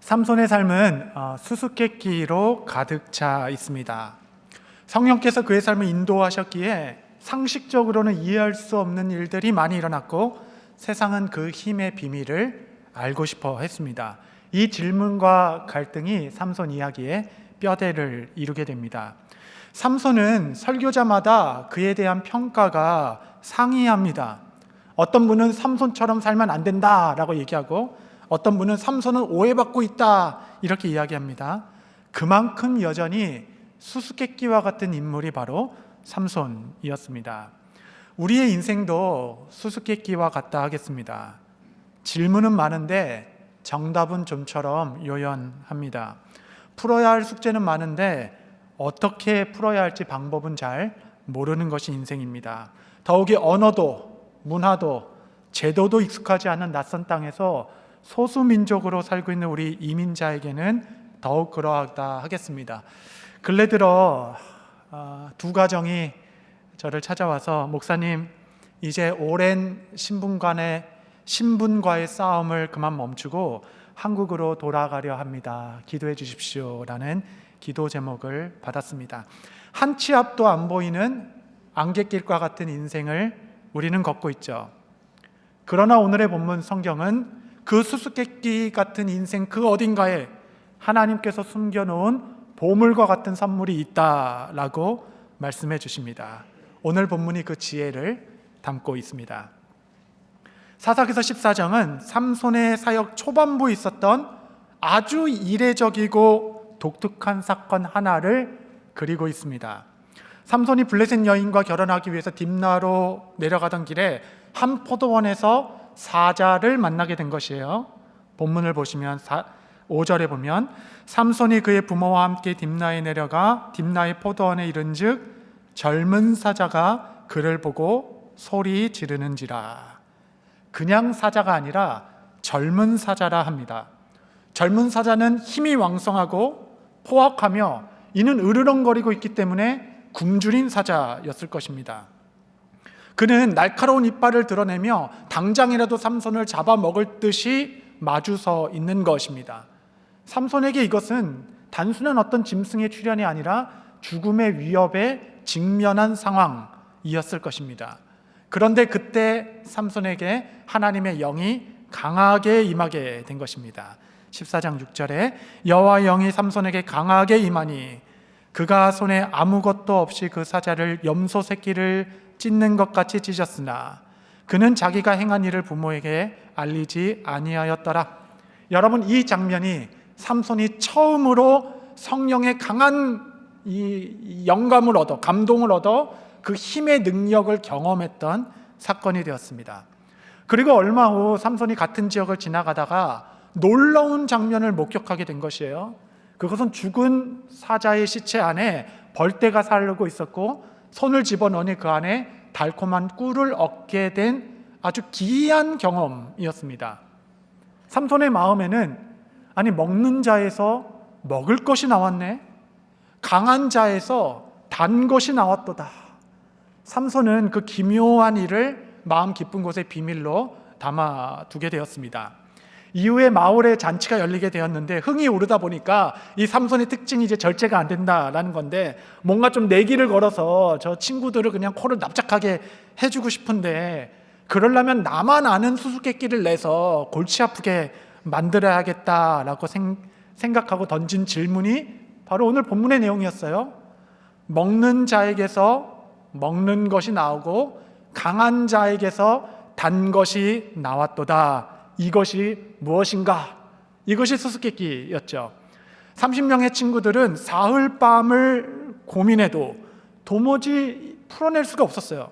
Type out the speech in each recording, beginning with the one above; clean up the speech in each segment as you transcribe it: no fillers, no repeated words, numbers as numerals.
삼손의 삶은 수수께끼로 가득 차 있습니다. 성령께서 그의 삶을 인도하셨기에 상식적으로는 이해할 수 없는 일들이 많이 일어났고 세상은 그 힘의 비밀을 알고 싶어 했습니다. 이 질문과 갈등이 삼손 이야기의 뼈대를 이루게 됩니다. 삼손은 설교자마다 그에 대한 평가가 상이합니다. 어떤 분은 삼손처럼 살면 안 된다라고 얘기하고 어떤 분은 삼손은 오해받고 있다 이렇게 이야기합니다. 그만큼 여전히 수수께끼와 같은 인물이 바로 삼손이었습니다. 우리의 인생도 수수께끼와 같다 하겠습니다. 질문은 많은데 정답은 좀처럼 요연합니다. 풀어야 할 숙제는 많은데 어떻게 풀어야 할지 방법은 잘 모르는 것이 인생입니다. 더욱이 언어도 문화도 제도도 익숙하지 않은 낯선 땅에서 소수민족으로 살고 있는 우리 이민자에게는 더욱 그러하다 하겠습니다. 근래 들어 두 가정이 저를 찾아와서 목사님, 이제 오랜 신분과의 싸움을 그만 멈추고 한국으로 돌아가려 합니다. 기도해 주십시오 라는 기도 제목을 받았습니다. 한 치 앞도 안 보이는 안갯길과 같은 인생을 우리는 걷고 있죠. 그러나 오늘의 본문 성경은 그 수수께끼 같은 인생 그 어딘가에 하나님께서 숨겨놓은 보물과 같은 선물이 있다라고 말씀해 주십니다. 오늘 본문이 그 지혜를 담고 있습니다. 사사기서 14장은 삼손의 사역 초반부에 있었던 아주 이례적이고 독특한 사건 하나를 그리고 있습니다. 삼손이 블레셋 여인과 결혼하기 위해서 딥나로 내려가던 길에 한 포도원에서 사자를 만나게 된 것이에요. 본문을 보시면 5절에 보면 삼손이 그의 부모와 함께 딥나에 내려가 딥나의 포도원에 이른즉 젊은 사자가 그를 보고 소리 지르는지라. 그냥 사자가 아니라 젊은 사자라 합니다. 젊은 사자는 힘이 왕성하고 포악하며 이는 으르렁거리고 있기 때문에 굶주린 사자였을 것입니다. 그는 날카로운 이빨을 드러내며 당장이라도 삼손을 잡아먹을 듯이 마주서 있는 것입니다. 삼손에게 이것은 단순한 어떤 짐승의 출현이 아니라 죽음의 위협에 직면한 상황이었을 것입니다. 그런데 그때 삼손에게 하나님의 영이 강하게 임하게 된 것입니다. 14장 6절에 여호와의 영이 삼손에게 강하게 임하니 그가 손에 아무것도 없이 그 사자를 염소 새끼를 찢는 것 같이 찢었으나 그는 자기가 행한 일을 부모에게 알리지 아니하였더라. 여러분, 이 장면이 삼손이 처음으로 성령의 강한 이 영감을 얻어 감동을 얻어 그 힘의 능력을 경험했던 사건이 되었습니다. 그리고 얼마 후 삼손이 같은 지역을 지나가다가 놀라운 장면을 목격하게 된 것이에요. 그것은 죽은 사자의 시체 안에 벌떼가 살고 있었고 손을 집어넣으니 그 안에 달콤한 꿀을 얻게 된 아주 기이한 경험이었습니다. 삼손의 마음에는 아니, 먹는 자에서 먹을 것이 나왔네, 강한 자에서 단 것이 나왔도다. 삼손은 그 기묘한 일을 마음 깊은 곳에 비밀로 담아두게 되었습니다. 이후에 마을에 잔치가 열리게 되었는데 흥이 오르다 보니까 이 삼손의 특징이 이제 절제가 안 된다라는 건데 뭔가 좀 내기를 걸어서 저 친구들을 그냥 코를 납작하게 해주고 싶은데 그러려면 나만 아는 수수께끼를 내서 골치 아프게 만들어야겠다라고 생각하고 던진 질문이 바로 오늘 본문의 내용이었어요. 먹는 자에게서 먹는 것이 나오고 강한 자에게서 단 것이 나왔도다. 이것이 무엇인가? 이것이 수수께끼였죠. 30명의 친구들은 사흘 밤을 고민해도 도무지 풀어낼 수가 없었어요.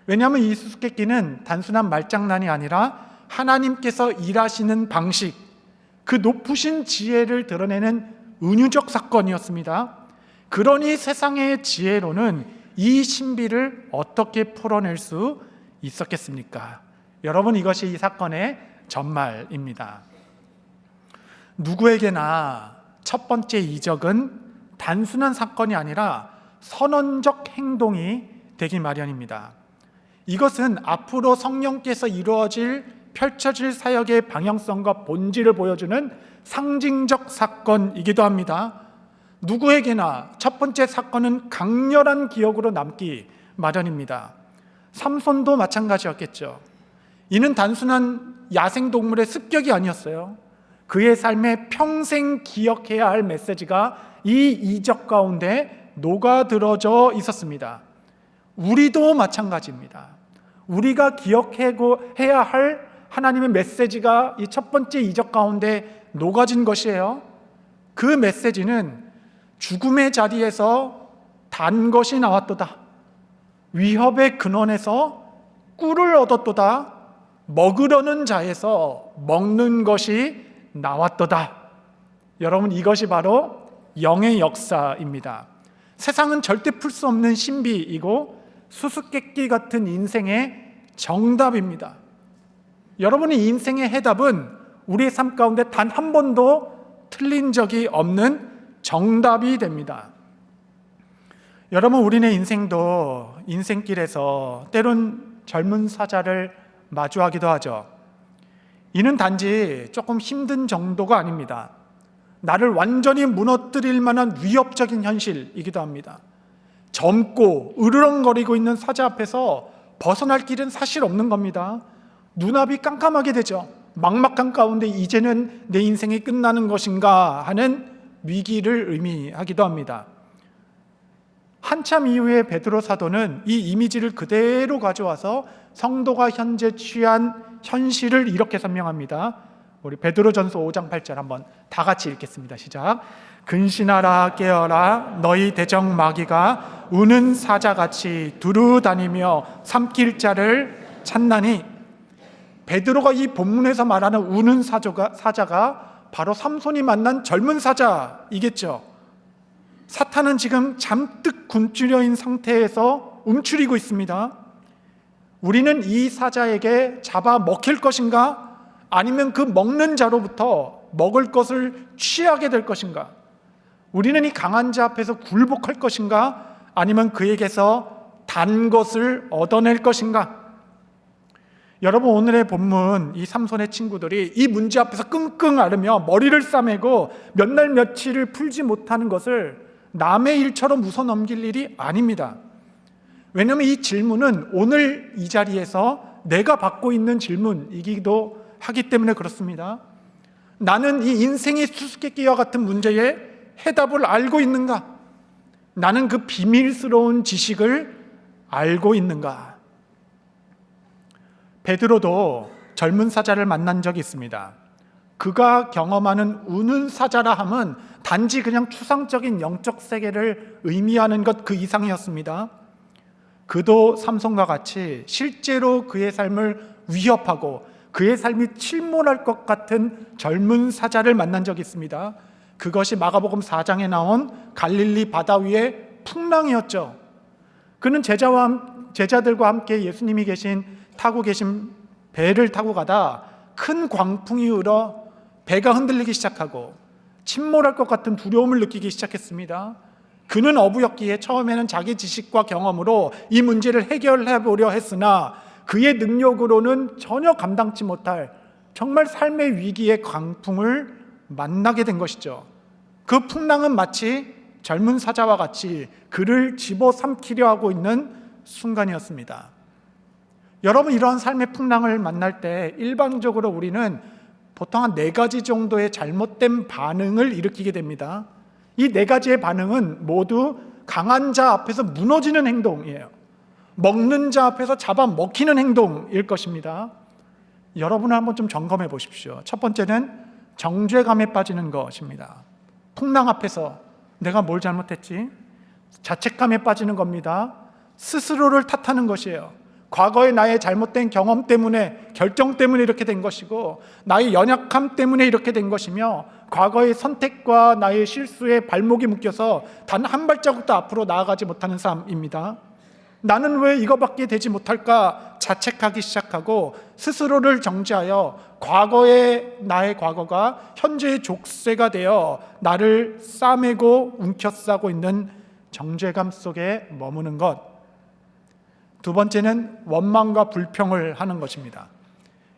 왜냐하면 이 수수께끼는 단순한 말장난이 아니라 하나님께서 일하시는 방식, 그 높으신 지혜를 드러내는 은유적 사건이었습니다. 그러니 세상의 지혜로는 이 신비를 어떻게 풀어낼 수 있었겠습니까? 여러분, 이것이 이 사건의 전말입니다. 누구에게나 첫 번째 이적은 단순한 사건이 아니라 선언적 행동이 되기 마련입니다. 이것은 앞으로 성령께서 이루어질 펼쳐질 사역의 방향성과 본질을 보여주는 상징적 사건이기도 합니다. 누구에게나 첫 번째 사건은 강렬한 기억으로 남기 마련입니다. 삼손도 마찬가지였겠죠. 이는 단순한 야생동물의 습격이 아니었어요. 그의 삶에 평생 기억해야 할 메시지가 이 이적 가운데 녹아들어져 있었습니다. 우리도 마찬가지입니다. 우리가 기억해야 할 하나님의 메시지가 이 첫 번째 이적 가운데 녹아진 것이에요. 그 메시지는 죽음의 자리에서 단 것이 나왔도다. 위협의 근원에서 꿀을 얻었도다. 먹으려는 자에서 먹는 것이 나왔도다. 여러분, 이것이 바로 영의 역사입니다. 세상은 절대 풀 수 없는 신비이고 수수께끼 같은 인생의 정답입니다. 여러분의 인생의 해답은 우리의 삶 가운데 단 한 번도 틀린 적이 없는 정답이 됩니다. 여러분, 우리네 인생도 인생길에서 때론 젊은 사자를 마주하기도 하죠. 이는 단지 조금 힘든 정도가 아닙니다. 나를 완전히 무너뜨릴 만한 위협적인 현실이기도 합니다. 젊고 으르렁거리고 있는 사자 앞에서 벗어날 길은 사실 없는 겁니다. 눈앞이 깜깜하게 되죠. 막막한 가운데 이제는 내 인생이 끝나는 것인가 하는 위기를 의미하기도 합니다. 한참 이후에 베드로 사도는 이 이미지를 그대로 가져와서 성도가 현재 취한 현실을 이렇게 설명합니다. 우리 베드로전서 5장 8절 한번 다 같이 읽겠습니다. 시작. 근신하라 깨어라 너희 대적 마귀가 우는 사자같이 두루 다니며 삼킬 자를 찾나니. 베드로가 이 본문에서 말하는 우는 사자가 바로 삼손이 만난 젊은 사자이겠죠. 사탄은 지금 잠뜩 굶주려 있는 상태에서 움츠리고 있습니다. 우리는 이 사자에게 잡아 먹힐 것인가? 아니면 그 먹는 자로부터 먹을 것을 취하게 될 것인가? 우리는 이 강한 자 앞에서 굴복할 것인가? 아니면 그에게서 단 것을 얻어낼 것인가? 여러분, 오늘의 본문 이 삼손의 친구들이 이 문제 앞에서 끙끙 앓으며 머리를 싸매고 몇 날 며칠을 풀지 못하는 것을 남의 일처럼 웃어넘길 일이 아닙니다. 왜냐하면 이 질문은 오늘 이 자리에서 내가 받고 있는 질문이기도 하기 때문에 그렇습니다. 나는 이 인생의 수수께끼와 같은 문제에 해답을 알고 있는가? 나는 그 비밀스러운 지식을 알고 있는가? 베드로도 젊은 사자를 만난 적이 있습니다. 그가 경험하는 우는 사자라 함은 단지 그냥 추상적인 영적 세계를 의미하는 것 그 이상이었습니다. 그도 삼손과 같이 실제로 그의 삶을 위협하고 그의 삶이 침몰할 것 같은 젊은 사자를 만난 적이 있습니다. 그것이 마가복음 4장에 나온 갈릴리 바다 위의 풍랑이었죠. 그는 제자들과 함께 예수님이 타고 계신 배를 타고 가다 큰 광풍이 일어 배가 흔들리기 시작하고 침몰할 것 같은 두려움을 느끼기 시작했습니다. 그는 어부였기에 처음에는 자기 지식과 경험으로 이 문제를 해결해 보려 했으나 그의 능력으로는 전혀 감당치 못할 정말 삶의 위기의 광풍을 만나게 된 것이죠. 그 풍랑은 마치 젊은 사자와 같이 그를 집어삼키려 하고 있는 순간이었습니다. 여러분, 이러한 삶의 풍랑을 만날 때 일반적으로 우리는 보통 한 4가지 정도의 잘못된 반응을 일으키게 됩니다. 이 4가지의 반응은 모두 강한 자 앞에서 무너지는 행동이에요. 먹는 자 앞에서 잡아먹히는 행동일 것입니다. 여러분은 한번 좀 점검해 보십시오. 첫 번째는 정죄감에 빠지는 것입니다. 풍랑 앞에서 내가 뭘 잘못했지? 자책감에 빠지는 겁니다. 스스로를 탓하는 것이에요. 과거의 나의 잘못된 경험 때문에, 결정 때문에 이렇게 된 것이고, 나의 연약함 때문에 이렇게 된 것이며, 과거의 선택과 나의 실수에 발목이 묶여서 단 한 발자국도 앞으로 나아가지 못하는 삶입니다. 나는 왜 이거밖에 되지 못할까 자책하기 시작하고 스스로를 정죄하여 과거의 나의 과거가 현재의 족쇄가 되어 나를 싸매고 움켜싸고 있는 정죄감 속에 머무는 것. 두 번째는 원망과 불평을 하는 것입니다.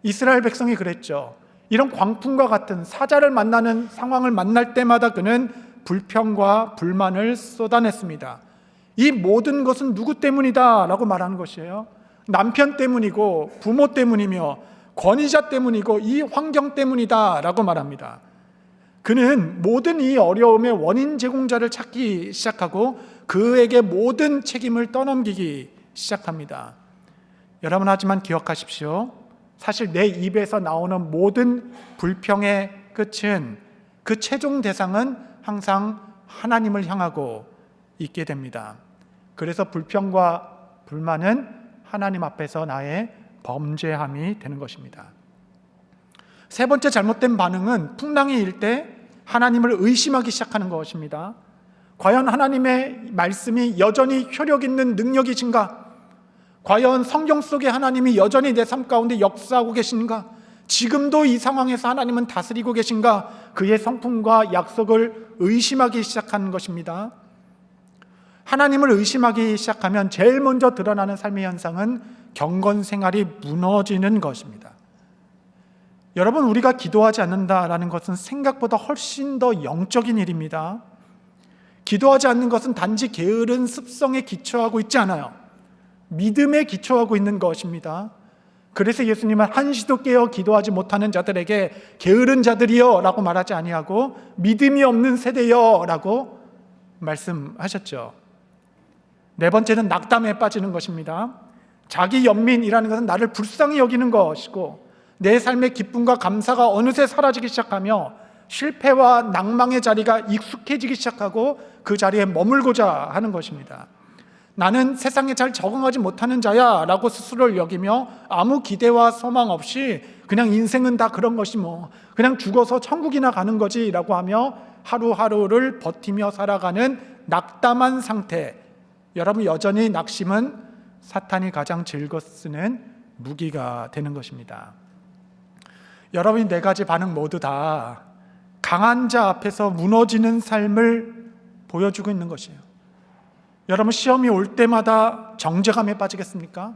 이스라엘 백성이 그랬죠. 이런 광풍과 같은 사자를 만나는 상황을 만날 때마다 그는 불평과 불만을 쏟아냈습니다. 이 모든 것은 누구 때문이다 라고 말하는 것이에요. 남편 때문이고 부모 때문이며 권위자 때문이고 이 환경 때문이다 라고 말합니다. 그는 모든 이 어려움의 원인 제공자를 찾기 시작하고 그에게 모든 책임을 떠넘기기 시작합니다. 여러분, 하지만 기억하십시오. 사실 내 입에서 나오는 모든 불평의 끝은, 그 최종 대상은 항상 하나님을 향하고 있게 됩니다. 그래서 불평과 불만은 하나님 앞에서 나의 범죄함이 되는 것입니다. 세 번째 잘못된 반응은 풍랑이 일 때 하나님을 의심하기 시작하는 것입니다. 과연 하나님의 말씀이 여전히 효력 있는 능력이신가? 과연 성경 속에 하나님이 여전히 내 삶 가운데 역사하고 계신가? 지금도 이 상황에서 하나님은 다스리고 계신가? 그의 성품과 약속을 의심하기 시작하는 것입니다. 하나님을 의심하기 시작하면 제일 먼저 드러나는 삶의 현상은 경건 생활이 무너지는 것입니다. 여러분, 우리가 기도하지 않는다라는 것은 생각보다 훨씬 더 영적인 일입니다. 기도하지 않는 것은 단지 게으른 습성에 기초하고 있지 않아요. 믿음에 기초하고 있는 것입니다. 그래서 예수님은 한시도 깨어 기도하지 못하는 자들에게 게으른 자들이여 라고 말하지 아니하고 믿음이 없는 세대여 라고 말씀하셨죠. 네 번째는 낙담에 빠지는 것입니다. 자기 연민이라는 것은 나를 불쌍히 여기는 것이고 내 삶의 기쁨과 감사가 어느새 사라지기 시작하며 실패와 낭망의 자리가 익숙해지기 시작하고 그 자리에 머물고자 하는 것입니다. 나는 세상에 잘 적응하지 못하는 자야 라고 스스로를 여기며 아무 기대와 소망 없이 그냥 인생은 다 그런 것이 그냥 죽어서 천국이나 가는 거지 라고 하며 하루하루를 버티며 살아가는 낙담한 상태. 여러분, 여전히 낙심은 사탄이 가장 즐겨 쓰는 무기가 되는 것입니다. 여러분이 네 가지 반응 모두 다 강한 자 앞에서 무너지는 삶을 보여주고 있는 것이에요. 여러분, 시험이 올 때마다 정죄감에 빠지겠습니까?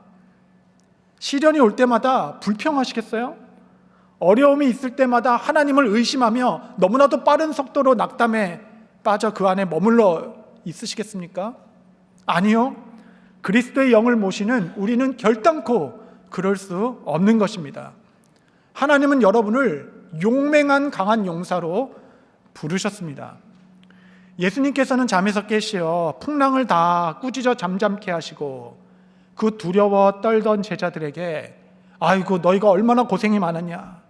시련이 올 때마다 불평하시겠어요? 어려움이 있을 때마다 하나님을 의심하며 너무나도 빠른 속도로 낙담에 빠져 그 안에 머물러 있으시겠습니까? 아니요. 그리스도의 영을 모시는 우리는 결단코 그럴 수 없는 것입니다. 하나님은 여러분을 용맹한 강한 용사로 부르셨습니다. 예수님께서는 잠에서 깨시어 풍랑을 다 꾸짖어 잠잠케 하시고 그 두려워 떨던 제자들에게 아이고 너희가 얼마나 고생이 많았냐,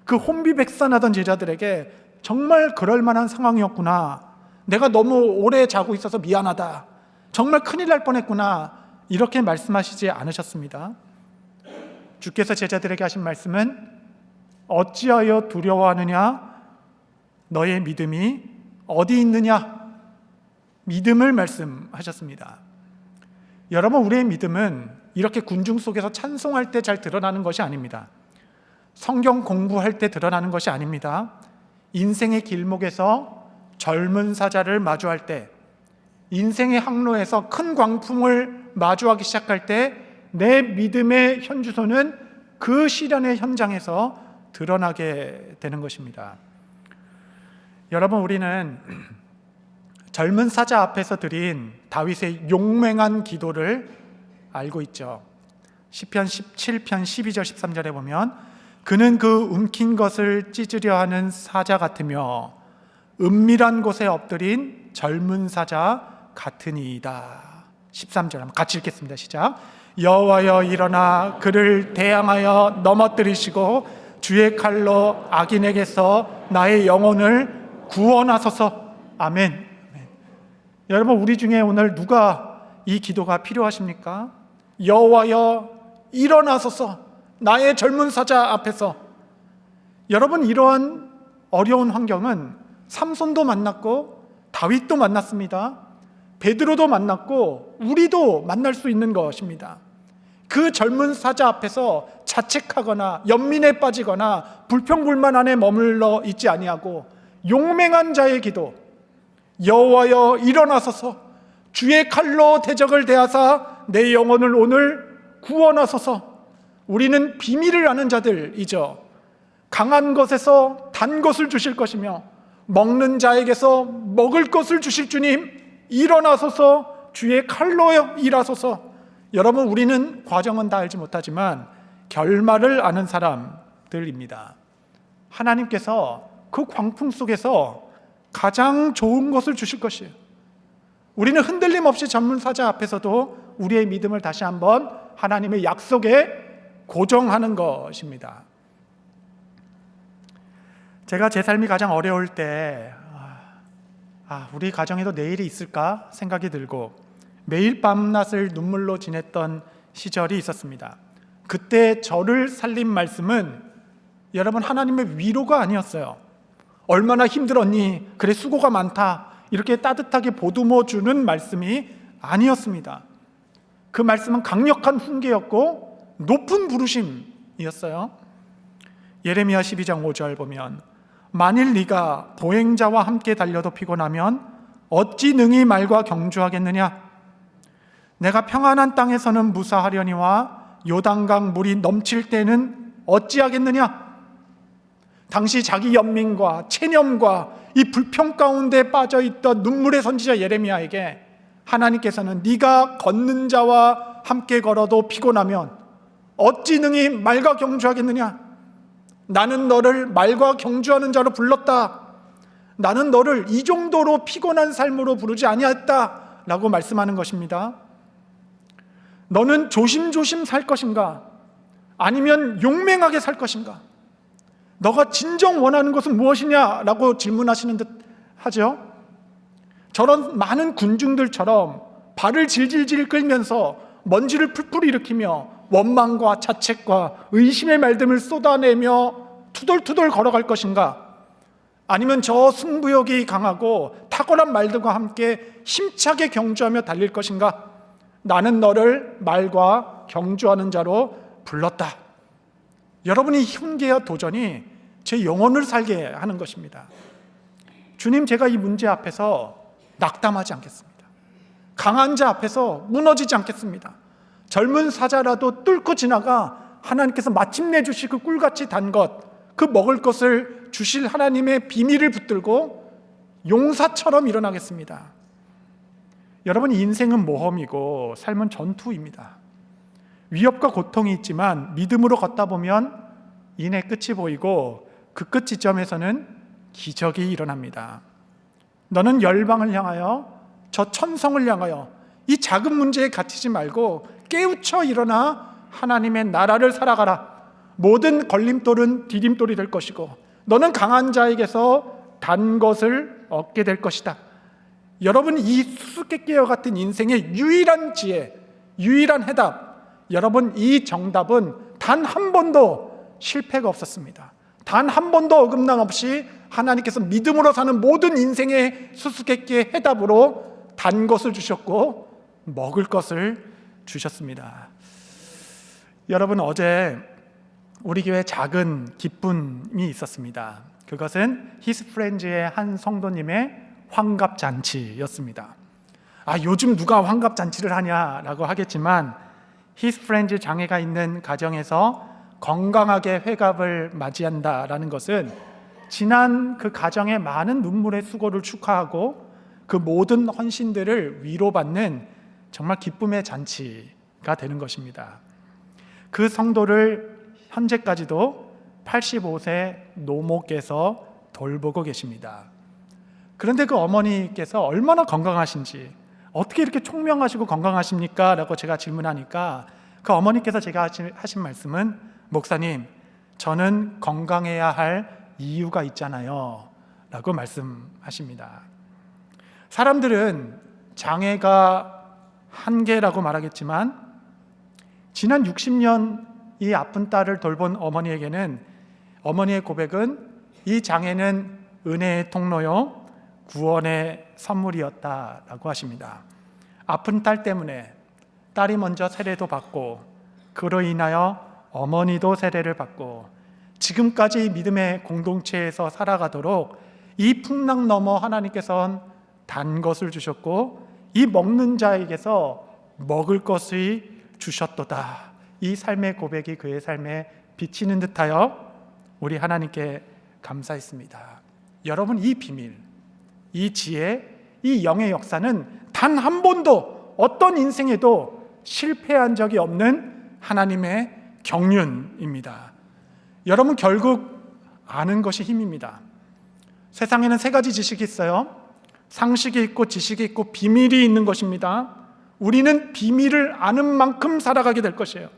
그 혼비백산하던 제자들에게 정말 그럴 만한 상황이었구나, 내가 너무 오래 자고 있어서 미안하다, 정말 큰일 날 뻔했구나, 이렇게 말씀하시지 않으셨습니다. 주께서 제자들에게 하신 말씀은 어찌하여 두려워하느냐, 너의 믿음이 어디 있느냐, 믿음을 말씀하셨습니다. 여러분, 우리의 믿음은 이렇게 군중 속에서 찬송할 때 잘 드러나는 것이 아닙니다. 성경 공부할 때 드러나는 것이 아닙니다. 인생의 길목에서 젊은 사자를 마주할 때, 인생의 항로에서 큰 광풍을 마주하기 시작할 때 내 믿음의 현주소는 그 시련의 현장에서 드러나게 되는 것입니다. 여러분, 우리는 젊은 사자 앞에서 드린 다윗의 용맹한 기도를 알고 있죠. 시편 17편 12절 13절에 보면 그는 그 움킨 것을 찢으려 하는 사자 같으며 은밀한 곳에 엎드린 젊은 사자 같으니이다. 13절 한번 같이 읽겠습니다. 시작. 여호와여 일어나 그를 대항하여 넘어뜨리시고 주의 칼로 악인에게서 나의 영혼을 구원하소서. 아멘. 여러분, 우리 중에 오늘 누가 이 기도가 필요하십니까? 여호와여 일어나소서, 나의 젊은 사자 앞에서. 여러분, 이러한 어려운 환경은 삼손도 만났고 다윗도 만났습니다. 베드로도 만났고 우리도 만날 수 있는 것입니다. 그 젊은 사자 앞에서 자책하거나 연민에 빠지거나 불평불만 안에 머물러 있지 아니하고 용맹한 자의 기도, 여호와여 일어나소서, 주의 칼로 대적을 대하사 내 영혼을 오늘 구원하소서. 우리는 비밀을 아는 자들이죠. 강한 것에서 단 것을 주실 것이며 먹는 자에게서 먹을 것을 주실 주님, 일어나소서, 주의 칼로 일하소서. 여러분, 우리는 과정은 다 알지 못하지만 결말을 아는 사람들입니다. 하나님께서 그 광풍 속에서 가장 좋은 것을 주실 것이에요. 우리는 흔들림 없이 전문사자 앞에서도 우리의 믿음을 다시 한번 하나님의 약속에 고정하는 것입니다. 제가 제 삶이 가장 어려울 때 우리 가정에도 내일이 있을까 생각이 들고 매일 밤낮을 눈물로 지냈던 시절이 있었습니다. 그때 저를 살린 말씀은 여러분, 하나님의 위로가 아니었어요. 얼마나 힘들었니? 그래, 수고가 많다. 이렇게 따뜻하게 보듬어 주는 말씀이 아니었습니다. 그 말씀은 강력한 훈계였고 높은 부르심이었어요. 예레미야 12장 5절 보면 만일 네가 보행자와 함께 달려도 피곤하면 어찌 능히 말과 경주하겠느냐? 내가 평안한 땅에서는 무사하려니와 요단강 물이 넘칠 때는 어찌하겠느냐? 당시 자기 연민과 체념과 이 불평 가운데 빠져있던 눈물의 선지자 예레미야에게 하나님께서는 네가 걷는 자와 함께 걸어도 피곤하면 어찌 능히 말과 경주하겠느냐? 나는 너를 말과 경주하는 자로 불렀다. 나는 너를 이 정도로 피곤한 삶으로 부르지 아니했다 라고 말씀하는 것입니다. 너는 조심조심 살 것인가? 아니면 용맹하게 살 것인가? 너가 진정 원하는 것은 무엇이냐라고 질문하시는 듯 하죠. 저런 많은 군중들처럼 발을 질질질 끌면서 먼지를 풀풀 일으키며 원망과 자책과 의심의 말들을 쏟아내며 투덜투덜 걸어갈 것인가? 아니면 저 승부욕이 강하고 탁월한 말들과 함께 힘차게 경주하며 달릴 것인가? 나는 너를 말과 경주하는 자로 불렀다. 여러분이 훈계와 도전이 제 영혼을 살게 하는 것입니다. 주님, 제가 이 문제 앞에서 낙담하지 않겠습니다. 강한 자 앞에서 무너지지 않겠습니다. 젊은 사자라도 뚫고 지나가 하나님께서 마침내 주실 그 꿀같이 단 것, 그 먹을 것을 주실 하나님의 비밀을 붙들고 용사처럼 일어나겠습니다. 여러분, 인생은 모험이고 삶은 전투입니다. 위협과 고통이 있지만 믿음으로 걷다 보면 이내 끝이 보이고 그 끝 지점에서는 기적이 일어납니다. 너는 열방을 향하여 저 천성을 향하여 이 작은 문제에 갇히지 말고 깨우쳐 일어나 하나님의 나라를 살아가라. 모든 걸림돌은 디딤돌이 될 것이고 너는 강한 자에게서 단 것을 얻게 될 것이다. 여러분, 이 수수께끼와 같은 인생의 유일한 지혜, 유일한 해답, 여러분, 이 정답은 단 한 번도 실패가 없었습니다. 단 한 번도 어긋남 없이 하나님께서 믿음으로 사는 모든 인생의 수수께끼의 해답으로 단 것을 주셨고 먹을 것을 주셨습니다. 여러분, 어제 우리 교회 작은 기쁨이 있었습니다. 그것은 히스프렌즈의 한 성도님의 환갑잔치였습니다. 요즘 누가 환갑잔치를 하냐라고 하겠지만 히스프렌즈 장애가 있는 가정에서 건강하게 회갑을 맞이한다라는 것은 지난 그 가정의 많은 눈물의 수고를 축하하고 그 모든 헌신들을 위로받는 정말 기쁨의 잔치가 되는 것입니다. 그 성도를 현재까지도 85세 노모께서 돌보고 계십니다. 그런데 그 어머니께서 얼마나 건강하신지, 어떻게 이렇게 총명하시고 건강하십니까? 라고 제가 질문하니까 그 어머니께서 제가 하신 말씀은, 목사님, 저는 건강해야 할 이유가 있잖아요 라고 말씀하십니다. 사람들은 장애가 한계라고 말하겠지만 지난 60년 이 아픈 딸을 돌본 어머니에게는, 어머니의 고백은 이 장애는 은혜의 통로요 구원의 선물이었다라고 하십니다. 아픈 딸 때문에 딸이 먼저 세례도 받고 그로 인하여 어머니도 세례를 받고 지금까지 믿음의 공동체에서 살아가도록 이 풍랑 너머 하나님께서는 단 것을 주셨고 이 먹는 자에게서 먹을 것을 주셨도다. 이 삶의 고백이 그의 삶에 비치는 듯하여 우리 하나님께 감사했습니다. 여러분, 이 비밀, 이 지혜, 이 영의 역사는 단 한 번도 어떤 인생에도 실패한 적이 없는 하나님의 경륜입니다. 여러분, 결국 아는 것이 힘입니다. 세상에는 세 가지 지식이 있어요. 상식이 있고 지식이 있고 비밀이 있는 것입니다. 우리는 비밀을 아는 만큼 살아가게 될 것이에요.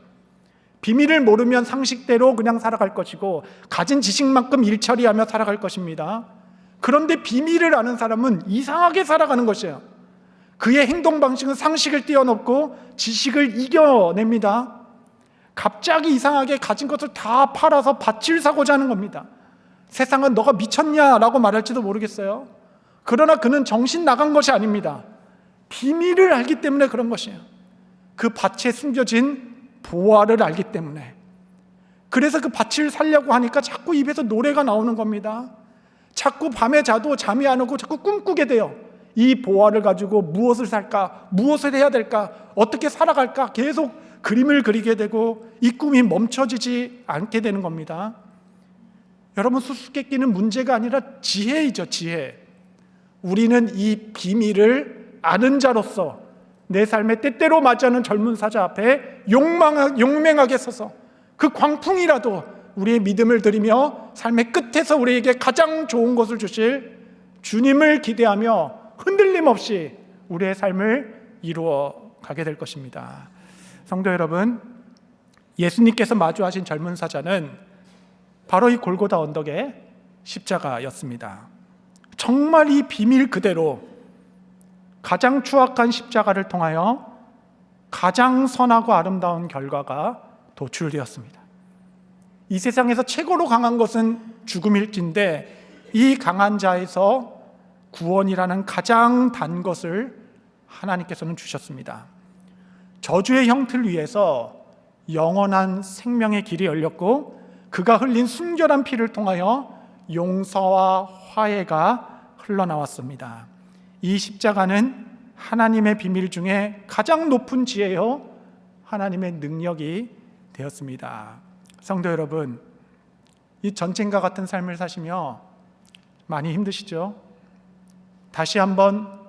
비밀을 모르면 상식대로 그냥 살아갈 것이고 가진 지식만큼 일처리하며 살아갈 것입니다. 그런데 비밀을 아는 사람은 이상하게 살아가는 것이에요. 그의 행동 방식은 상식을 뛰어넘고 지식을 이겨냅니다. 갑자기 이상하게 가진 것을 다 팔아서 밭을 사고자 하는 겁니다. 세상은 너가 미쳤냐라고 말할지도 모르겠어요. 그러나 그는 정신 나간 것이 아닙니다. 비밀을 알기 때문에 그런 것이에요. 그 밭에 숨겨진 보화를 알기 때문에. 그래서 그 밭을 살려고 하니까 자꾸 입에서 노래가 나오는 겁니다. 자꾸 밤에 자도 잠이 안 오고 자꾸 꿈꾸게 돼요. 이 보화를 가지고 무엇을 살까? 무엇을 해야 될까? 어떻게 살아갈까? 계속 그림을 그리게 되고 이 꿈이 멈춰지지 않게 되는 겁니다. 여러분, 수수께끼는 문제가 아니라 지혜이죠, 지혜. 우리는 이 비밀을 아는 자로서 내 삶의 때때로 맞이하는 젊은 사자 앞에 용맹하게 서서 그 광풍이라도 우리의 믿음을 드리며 삶의 끝에서 우리에게 가장 좋은 것을 주실 주님을 기대하며 흔들림 없이 우리의 삶을 이루어 가게 될 것입니다. 성도 여러분, 예수님께서 마주하신 젊은 사자는 바로 이 골고다 언덕의 십자가였습니다. 정말 이 비밀 그대로 가장 추악한 십자가를 통하여 가장 선하고 아름다운 결과가 도출되었습니다. 이 세상에서 최고로 강한 것은 죽음일진데 이 강한 자에서 구원이라는 가장 단 것을 하나님께서는 주셨습니다. 저주의 형틀 위에서 영원한 생명의 길이 열렸고 그가 흘린 순결한 피를 통하여 용서와 화해가 흘러나왔습니다. 이 십자가는 하나님의 비밀 중에 가장 높은 지혜요 하나님의 능력이 되었습니다. 성도 여러분, 이 전쟁과 같은 삶을 사시며 많이 힘드시죠? 다시 한번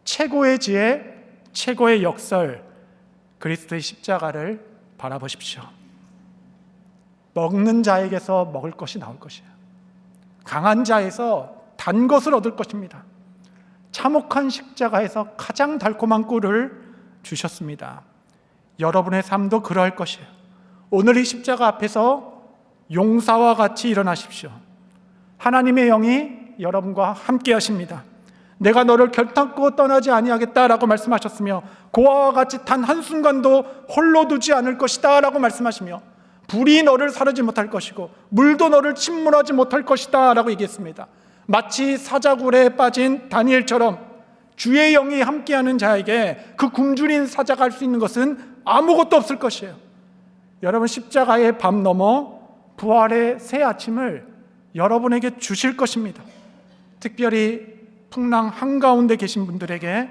최고의 지혜, 최고의 역설 그리스도의 십자가를 바라보십시오. 먹는 자에게서 먹을 것이 나올 것이에요. 강한 자에서 단 것을 얻을 것입니다. 참혹한 십자가에서 가장 달콤한 꿀을 주셨습니다. 여러분의 삶도 그러할 것이에요. 오늘 이 십자가 앞에서 용사와 같이 일어나십시오. 하나님의 영이 여러분과 함께 하십니다. 내가 너를 결탄코 떠나지 아니하겠다라고 말씀하셨으며 고아와 같이 단 한순간도 홀로 두지 않을 것이다 라고 말씀하시며 불이 너를 사르지 못할 것이고 물도 너를 침몰하지 못할 것이다 라고 얘기했습니다. 마치 사자굴에 빠진 다니엘처럼 주의 영이 함께하는 자에게 그 굶주린 사자가 할 수 있는 것은 아무것도 없을 것이에요. 여러분, 십자가의 밤 넘어 부활의 새 아침을 여러분에게 주실 것입니다. 특별히 풍랑 한가운데 계신 분들에게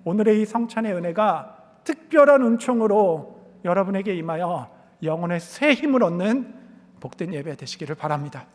오늘의 이 성찬의 은혜가 특별한 은총으로 여러분에게 임하여 영혼의 새 힘을 얻는 복된 예배 되시기를 바랍니다.